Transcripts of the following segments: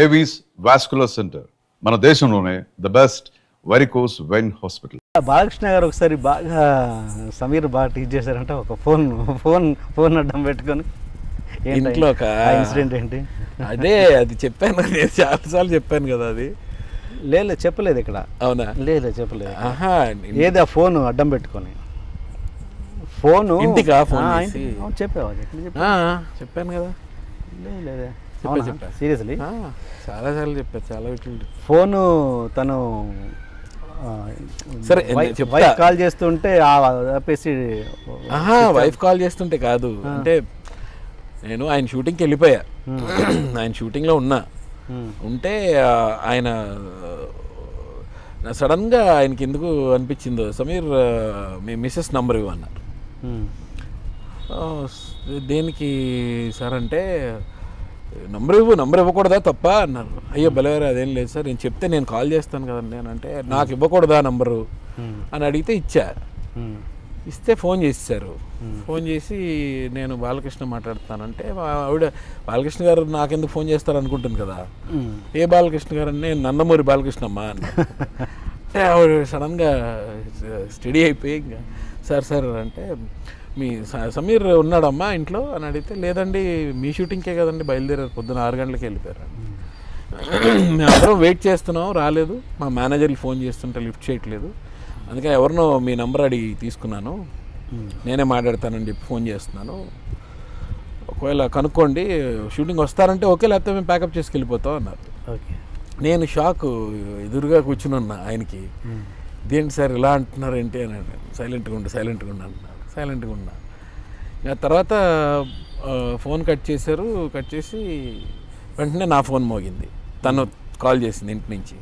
Avis vascular centre మన దేశంలోనే the best varicose vein hospital. Balakrishna గారు ఒకసారి బాగా సమీర్ బాగా టీచ్ చేశారంటే ఒక ఫోన్ అడ్డం పెట్టుకొని ఇంట్లో ఒక ఇన్సిడెంట్ ఏంటి? అదే అది చెప్పాను, నేను చాలాసార్లు చెప్పాను కదా. అది లేదు చెప్పలేదు ఇక్కడ. అవునా? లేదు చెప్పలేదు. ఆహా, ఏది ఆ ఫోన్ అడ్డం పెట్టుకొని ఫోను ఇంటికా ఫోన్ చెప్పావు? చెప్పాను కదా. లేదే చెప్పా సీరియస్లీ చాలాసార్లు చెప్పా, చాలా ఫోను తను సరే వైఫ్ కాల్ చేస్తుంటే ఆపేసి. వైఫ్ కాల్ చేస్తుంటే కాదు, అంటే నేను ఆయన షూటింగ్కి వెళ్ళిపోయా. ఆయన షూటింగ్లో ఉంటే ఆయన సడన్గా ఆయనకి ఎందుకు అనిపించిందో, సమీర్ మీ మిస్సెస్ నంబర్ ఇవ్వన్నారు. దేనికి సార్ అంటే, నంబర్ ఇవ్వకూడదా తప్ప అన్నారు. అయ్యో బలవారు అదేం లేదు సార్, నేను చెప్తే నేను కాల్ చేస్తాను కదండి అని అంటే, నాకు ఇవ్వకూడదా నంబరు అని అడిగితే ఇచ్చా. ఇస్తే ఫోన్ చేశారు. ఫోన్ చేసి నేను బాలకృష్ణ మాట్లాడుతానంటే, ఆవిడ బాలకృష్ణ గారు నాకెందుకు ఫోన్ చేస్తారు అనుకుంటుంది కదా. ఏ బాలకృష్ణ గారు అని, నేను నందమూరి బాలకృష్ణమ్మ అన్న. అంటే ఆవిడ సడన్గా స్టడీ అయిపోయి, ఇంకా సార్ అంటే, మీ సమీర్ ఉన్నాడమ్మా ఇంట్లో అని అడిగితే, లేదండి మీ షూటింగ్కే కదండి బయలుదేరారు, పొద్దున్న 6 గంటలకి వెళ్ళిపోయారు. మేము అందరం వెయిట్ చేస్తున్నాం, రాలేదు. మా మేనేజర్కి ఫోన్ చేస్తుంటే లిఫ్ట్ చేయట్లేదు, అందుకే ఎవరినో మీ నెంబర్ అడిగి తీసుకున్నాను, నేనే మాట్లాడతానని చెప్పి ఫోన్ చేస్తున్నాను. ఒకవేళ కనుక్కోండి, షూటింగ్ వస్తారంటే ఓకే, లేకపోతే మేము ప్యాకప్ చేసుకెళ్ళిపోతాం అన్నారు. నేను షాక్, ఎదురుగా కూర్చుని ఉన్నా ఆయనకి. ఇదేంటి సార్ ఇలా అంటున్నారు ఏంటి అని. సైలెంట్గా ఉన్నా. ఇంకా తర్వాత ఫోన్ కట్ చేశారు. కట్ చేసి వెంటనే నా ఫోన్ మోగింది. తను కాల్ చేసింది ఇంటి నుంచి.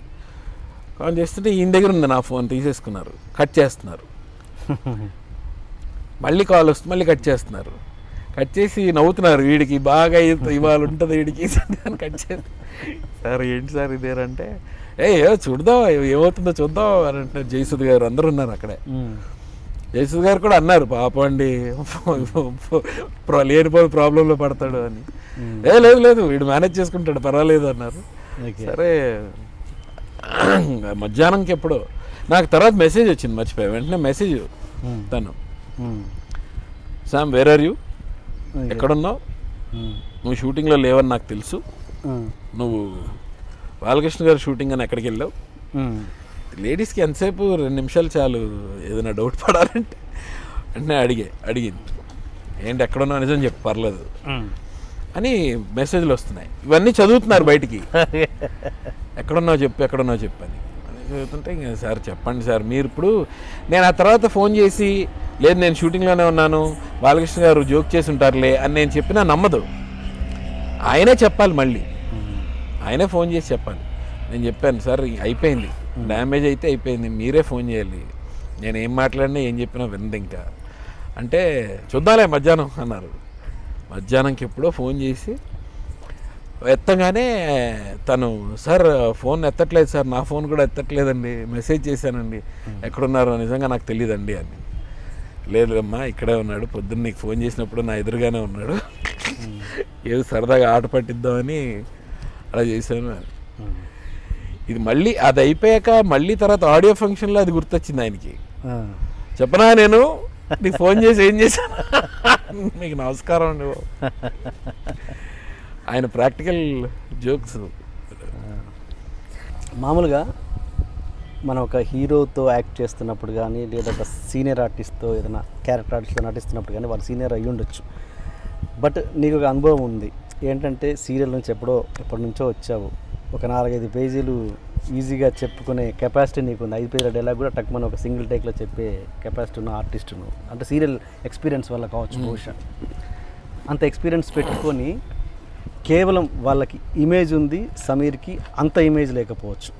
కాల్ చేస్తుంటే ఈయన దగ్గర ఉంది నా ఫోన్, తీసేసుకున్నారు. కట్ చేస్తున్నారు. మళ్ళీ కాల్ వస్తుంది, మళ్ళీ కట్ చేస్తున్నారు. కట్ చేసి నవ్వుతున్నారు, వీడికి బాగా ఇవాళ ఉంటుంది వీడికి అని. కట్ చేసి, సార్ ఏంటి సార్ ఇదేరంటే, చూద్దాం ఏమవుతుందో చూద్దాం అని అంటున్నారు. జయసుద్ గారు అందరూ ఉన్నారు అక్కడే. జయసుద్ గారు కూడా అన్నారు, పాపం అండి లేనిపోయి ప్రాబ్లంలో పడతాడు అని. లేదు వీడు మేనేజ్ చేసుకుంటాడు పర్వాలేదు అన్నారు. సరే మధ్యాహ్నంకి ఎప్పుడో నాకు తర్వాత మెసేజ్ వచ్చింది, మర్చిపోయా. వెంటనే మెసేజ్ తను, శామ్ వేర్ ఆర్ యూ, ఎక్కడున్నావు, నువ్వు షూటింగ్లో లేవని నాకు తెలుసు, నువ్వు బాలకృష్ణ గారు షూటింగ్ అని ఎక్కడికి వెళ్ళావు. లేడీస్కి ఎంతసేపు 2 నిమిషాలు చాలు ఏదైనా డౌట్ పడాలంటే. అంటే అడిగింది ఏంటి ఎక్కడున్నావు, నిజం చెప్పు పర్లేదు అని మెసేజ్లు వస్తున్నాయి. ఇవన్నీ చదువుతున్నారు బయటికి, ఎక్కడున్నావు చెప్పు అని చదువుతుంటే, ఇంకా సార్ చెప్పండి సార్ మీరు ఇప్పుడు. నేను ఆ తర్వాత ఫోన్ చేసి, లేదు నేను షూటింగ్లోనే ఉన్నాను, బాలకృష్ణ గారు జోక్ చేసి ఉంటారులే అని నేను చెప్పినా నమ్మదు. ఆయనే చెప్పాలి, మళ్ళీ ఆయనే ఫోన్ చేసి చెప్పాలి. నేను చెప్పాను సార్ అయిపోయింది, డ్యామేజ్ అయితే అయిపోయింది, మీరే ఫోన్ చేయాలి, నేను ఏం మాట్లాడినా ఏం చెప్పినా వినదు ఇంకా అంటే, చూద్దాంలే మధ్యాహ్నం అన్నారు. మధ్యాహ్నంకి ఎప్పుడో ఫోన్ చేసి ఎత్తగానే తను, సార్ ఫోన్ ఎత్తట్లేదు సార్, నా ఫోన్ కూడా ఎత్తట్లేదండి, మెసేజ్ చేశానండి, ఎక్కడున్నారో నిజంగా నాకు తెలియదండి అని. లేదమ్మా ఇక్కడే ఉన్నాడు, పొద్దున్న నీకు ఫోన్ చేసినప్పుడు నా ఎదురుగానే ఉన్నాడు, ఏదో సరదాగా ఆట పట్టిద్దామని అలా చేశాను. ఇది మళ్ళీ అది అయిపోయాక మళ్ళీ తర్వాత ఆడియో ఫంక్షన్లో అది గుర్తొచ్చింది ఆయనకి. చెప్పనా నేను నీకు ఫోన్ చేసి ఏం చేశాను, మీకు నమస్కారం అండి. ఆయన ప్రాక్టికల్ జోక్స్. మామూలుగా మనం ఒక హీరోతో యాక్ట్ చేస్తున్నప్పుడు కానీ, లేదా ఒక సీనియర్ ఆర్టిస్ట్తో ఏదైనా క్యారెక్టర్ ఆర్టిస్ట్తో నటిస్తున్నప్పుడు కానీ, వాళ్ళు సీనియర్ అయ్యి ఉండొచ్చు. బట్ నీకు ఒక అనుభవం ఉంది ఏంటంటే, సీరియల్ నుంచి ఎప్పటి నుంచో వచ్చావు, ఒక 4-5 పేజీలు ఈజీగా చెప్పుకునే కెపాసిటీ నీకుంది. 5 పేజీల డైలాగ్ కూడా టక్ మనం ఒక సింగిల్ టేక్లో చెప్పే కెపాసిటీ ఉన్న ఆర్టిస్టును, అంటే సీరియల్ ఎక్స్పీరియన్స్ వల్ల కావచ్చు బహుశా. అంత ఎక్స్పీరియన్స్ పెట్టుకొని కేవలం వాళ్ళకి ఇమేజ్ ఉంది, సమీర్కి అంత ఇమేజ్ లేకపోవచ్చు.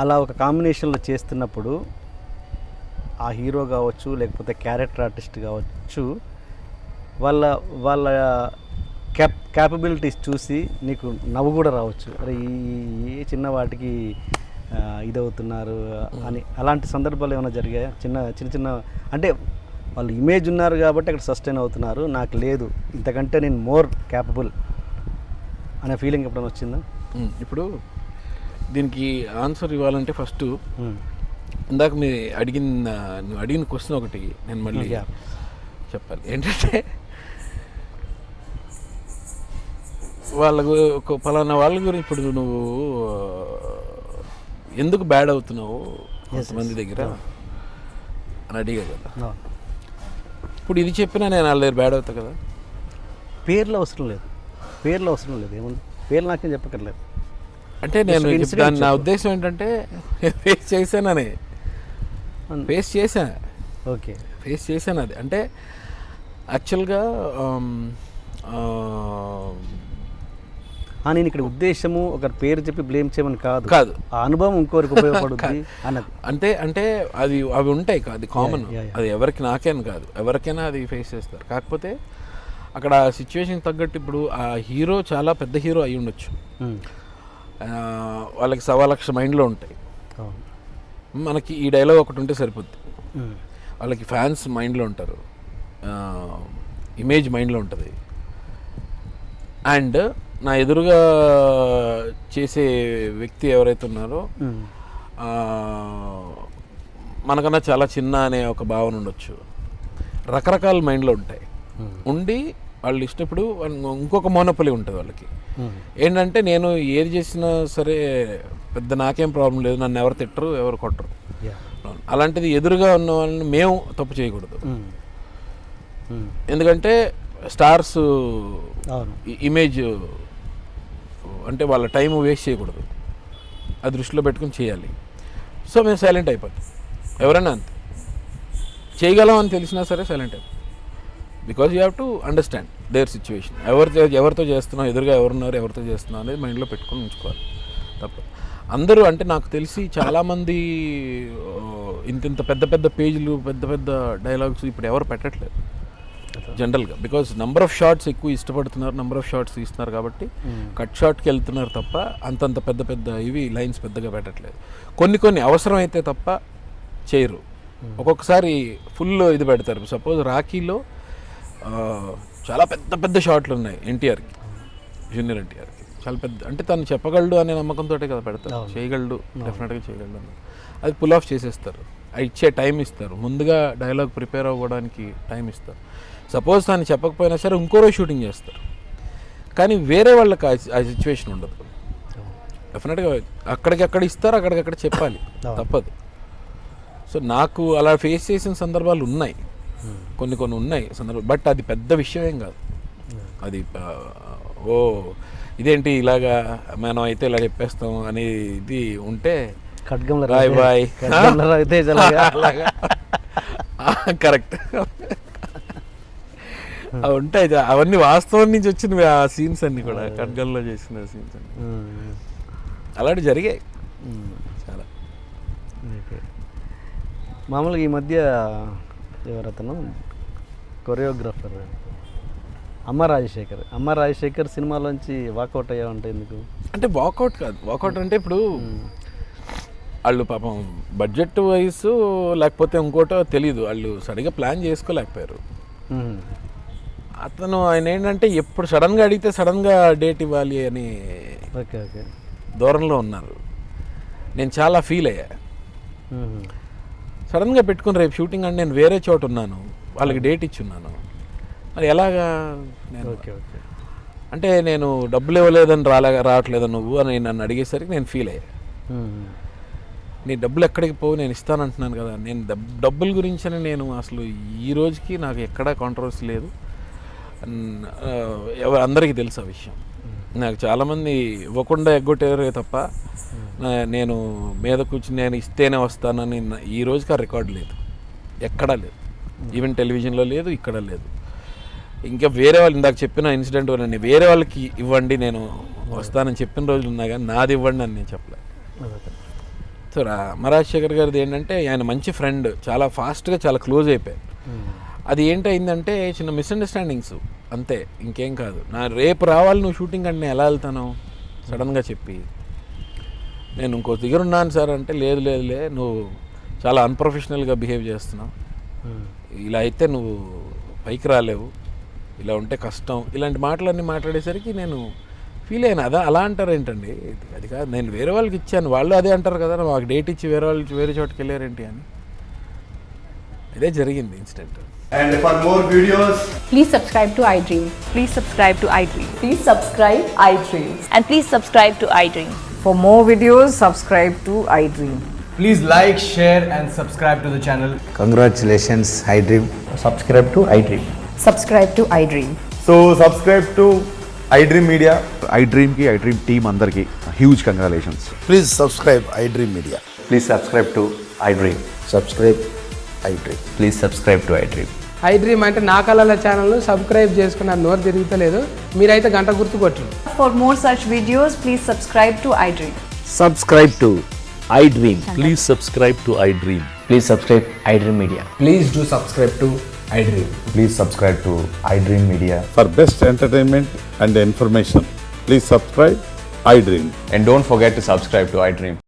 అలా ఒక కాంబినేషన్లో చేస్తున్నప్పుడు ఆ హీరో కావచ్చు, లేకపోతే క్యారెక్టర్ ఆర్టిస్ట్ కావచ్చు, వాళ్ళ క్యాపబిలిటీస్ చూసి నీకు నవ్వు కూడా రావచ్చు. అరే ఏ చిన్న వాటికి ఇదవుతున్నారు అని. అలాంటి సందర్భాలు ఏమైనా జరిగాయా? చిన్న అంటే వాళ్ళు ఇమేజ్ ఉన్నారు కాబట్టి అక్కడ సస్టైన్ అవుతున్నారు, నాకు లేదు ఇంతకంటే నేను మోర్ క్యాపబుల్ అనే ఫీలింగ్ ఎప్పుడైనా వచ్చిందా? ఇప్పుడు దీనికి ఆన్సర్ ఇవ్వాలంటే ఫస్ట్ Hmm. ఇందాక మీరు నువ్వు అడిగిన క్వశ్చన్ ఒకటి నేను మళ్ళీ Yeah. చెప్పాలి. ఏంటంటే వాళ్ళకు ఒక పలానా వాళ్ళ గురించి ఇప్పుడు నువ్వు ఎందుకు బ్యాడ్ అవుతున్నావు కొంతమంది దగ్గర అని అడిగా కదా. No. ఇప్పుడు ఇది చెప్పినా నేను వాళ్ళ దగ్గర బ్యాడ్ అవుతా కదా. పేర్లు అవసరం లేదు, ఏముంది పేర్లు నాకేం చెప్పక్కర్లేదు. అంటే నేను Just incident దాని నా చెప్పు. ఉద్దేశం ఏంటంటే ఫేస్ చేశానని ఫేస్ చేశాను అది. అంటే యాక్చువల్గా నేను ఇక్కడ ఉద్దేశము ఒకరి పేరు చెప్పి బ్లేమ్ చేయమని కాదు, కాదు. ఆ అనుభవం ఇంకోరికి ఉపయోగపడుతుంది అన్నది. అంటే అవి ఉంటాయి, అది కామన్. Yeah, yeah. అది ఎవరికి నాకేం కాదు, ఎవరికైనా అది ఫేస్ చేస్తారు. కాకపోతే అక్కడ సిచ్యువేషన్ తగ్గట్టు ఇప్పుడు ఆ హీరో చాలా పెద్ద హీరో అయి ఉండొచ్చు, వాళ్ళకి 1,00,000 మైండ్లో ఉంటాయి. మనకి ఈ డైలాగ్ ఒకటి ఉంటే సరిపోద్ది. వాళ్ళకి ఫ్యాన్స్ మైండ్లో ఉంటారు, ఇమేజ్ మైండ్లో ఉంటుంది. అండ్ నా ఎదురుగా చేసే వ్యక్తి ఎవరైతే ఉన్నారో మనకన్నా చాలా చిన్న అనే ఒక భావన ఉండొచ్చు. రకరకాల మైండ్లో ఉంటాయి. ఉండి వాళ్ళు ఇష్టప్పుడు ఇంకొక మోనోపలి ఉంటుంది వాళ్ళకి. ఏంటంటే నేను ఏది చేసినా సరే పెద్ద నాకేం ప్రాబ్లం లేదు, నన్ను ఎవరు తిట్టరు, ఎవరు కొట్టరు. అలాంటిది ఎదురుగా ఉన్న వాళ్ళని మేము తప్పు చేయకూడదు. ఎందుకంటే స్టార్స్ ఇమేజ్ అంటే వాళ్ళ టైం వేస్ట్ చేయకూడదు, అది దృష్టిలో పెట్టుకుని చేయాలి. సో మేము సైలెంట్ అయిపోతాం. ఎవరైనా అంతే, చేయగలం అని తెలిసినా సరే సైలెంట్ అయిపోతాం. Because you have to understand their situation. ఎవరితో చేస్తున్నాం, ఎదురుగా ఎవరున్నారు, ఎవరితో చేస్తున్నాం అనేది మైండ్లో పెట్టుకుని ఉంచుకోవాలి తప్ప. అందరూ అంటే నాకు తెలిసి చాలామంది ఇంత పెద్ద పేజీలు, పెద్ద డైలాగ్స్ ఇప్పుడు ఎవరు పెట్టట్లేదు జనరల్గా. బికాజ్ నెంబర్ ఆఫ్ షార్ట్స్ ఎక్కువ ఇష్టపడుతున్నారు, నెంబర్ ఆఫ్ షార్ట్స్ తీస్తున్నారు కాబట్టి కట్ షార్ట్కి వెళ్తున్నారు తప్ప అంతంత పెద్ద ఇవి లైన్స్ పెద్దగా పెట్టట్లేదు. కొన్ని అవసరం అయితే తప్ప చేయరు. ఒక్కొక్కసారి ఫుల్ ఇది పెడతారు. సపోజ్ రాఖీలో చాలా పెద్ద షాట్లు ఉన్నాయి ఎన్టీఆర్కి, జూనియర్ ఎన్టీఆర్కి చాలా పెద్ద. అంటే తను చెప్పగలడు అనే నమ్మకంతో కదా పెడతారు. చేయగలడు, డెఫినెట్గా చేయగలడు అని. అది పుల్ ఆఫ్ చేసేస్తారు. ఇచ్చే టైం ఇస్తారు, ముందుగా డైలాగ్ ప్రిపేర్ అవ్వడానికి టైం ఇస్తారు. సపోజ్ తను చెప్పకపోయినా సరే ఇంకో రోజు షూటింగ్ చేస్తారు. కానీ వేరే వాళ్ళకి ఆ సిచ్యువేషన్ ఉండదు. డెఫినెట్గా అక్కడికక్కడ ఇస్తారు, అక్కడికక్కడ చెప్పాలి, తప్పదు. సో నాకు అలా ఫేస్ చేసిన సందర్భాలు ఉన్నాయి, కొన్ని ఉన్నాయి సందర్భాలు. బట్ అది పెద్ద విషయం ఏం కాదు. అది ఇదేంటి ఇలాగా మనం అయితే ఇలా చెప్పేస్తాం అనేది ఉంటే బాయ్ బాయ్ కరెక్ట్. అవి ఉంటాయి, అవన్నీ వాస్తవం నుంచి వచ్చినవి. ఆ సీన్స్ అన్ని కూడా ఖడ్గంలో చేసిన సీన్స్ అన్ని అలాంటివి జరిగాయి చాలా. మామూలుగా ఈ మధ్య ఎవరతను కొరియోగ్రాఫర్ అమ్మ రాజశేఖర్ సినిమాలోంచి వాకౌట్ అయ్యా ఉంటాయి. ఎందుకు అంటే వాకౌట్ కాదు, వాకౌట్ అంటే ఇప్పుడు వాళ్ళు పాపం బడ్జెట్ వైస్ లేకపోతే ఇంకోటో తెలీదు, వాళ్ళు సరిగా ప్లాన్ చేసుకోలేకపోయారు. ఆయన ఏంటంటే ఎప్పుడు సడన్గా అడిగితే సడన్గా డేట్ ఇవ్వాలి అని దూరంలో ఉన్నారు. నేను చాలా ఫీల్ అయ్యా. సడన్గా పెట్టుకుని రేపు షూటింగ్ అంటే నేను వేరే చోట ఉన్నాను, వాళ్ళకి డేట్ ఇచ్చున్నాను, మరి ఎలాగా నేను అంటే నేను డబ్బులు ఇవ్వలేదని రావట్లేదు నువ్వు అని నన్ను అడిగేసరికి నేను ఫీల్ అయ్యా. నీ డబ్బులు ఎక్కడికి పోవు, నేను ఇస్తానంటున్నాను కదా. నేను డబ్బుల గురించి అని నేను అసలు ఈ రోజుకి నాకు ఎక్కడా కాంట్రవర్సీ లేదు. అందరికీ తెలుసు ఆ విషయం. నాకు చాలామంది ఇవ్వకుండా ఎగ్గొట్టారే తప్ప నేను మీద కూర్చుని నేను ఇస్తేనే వస్తానని ఈ రోజుకి ఆ రికార్డు లేదు, ఎక్కడా లేదు. ఈవెన్ టెలివిజన్లో లేదు, ఇక్కడ లేదు. ఇంకా వేరే వాళ్ళు ఇందాక చెప్పిన ఇన్సిడెంట్ వల్ల వేరే వాళ్ళకి ఇవ్వండి నేను వస్తానని చెప్పిన రోజులు ఉన్నాయి, కానీ నాది ఇవ్వండి అని నేను చెప్పలేదు. సో రాజశేఖర్ గారిది ఏంటంటే ఆయన మంచి ఫ్రెండ్, చాలా ఫాస్ట్గా చాలా క్లోజ్ అయిపోయారు. అది ఏంటయిందంటే చిన్న మిస్అండర్స్టాండింగ్స్ అంతే, ఇంకేం కాదు. రేపు రావాలి నువ్వు షూటింగ్ అంటే నేను ఎలా వెళ్తాను సడన్గా చెప్పి, నేను ఇంకో దగ్గర ఉన్నాను సార్ అంటే లేదు నువ్వు చాలా అన్ప్రొఫెషనల్గా బిహేవ్ చేస్తున్నావు, ఇలా అయితే నువ్వు పైకి రాలేవు, ఇలా ఉంటే కష్టం, ఇలాంటి మాటలన్నీ మాట్లాడేసరికి నేను ఫీల్ అయినా అదా అలా అంటారు ఏంటండి, అది కాదు, నేను వేరే వాళ్ళకి ఇచ్చాను, వాళ్ళు అదే అంటారు కదా, మాకు డేట్ ఇచ్చి వేరే వాళ్ళు వేరే చోటుకి వెళ్ళారేంటి అని. ఇదే జరిగింది incident. And for more videos, Please subscribe to iDream. Please subscribe to iDream. Please subscribe iDream. And please subscribe to iDream. For more videos, subscribe to iDream. please like, share and subscribe to the channel. Congratulations, iDream. Subscribe to iDream. Subscribe to iDream. So subscribe to iDream Media. iDream ki iDream team andarki huge congratulations. Please subscribe iDream Media. Please subscribe to iDream. Subscribe iDream. Please subscribe to iDream. iDream అంటే నా కళల ఛానల్ను subscribe చేసుకున్నారు, నోరు తిరుగుతలేదు, మీరైతే గంట గుర్తు కొట్టండి. For more such videos, please subscribe to iDream. Subscribe to iDream. Please subscribe to iDream. Please subscribe iDream Media. Please do subscribe to iDream. Please subscribe to iDream Media. For best entertainment and information, please subscribe iDream. And don't forget to subscribe to iDream.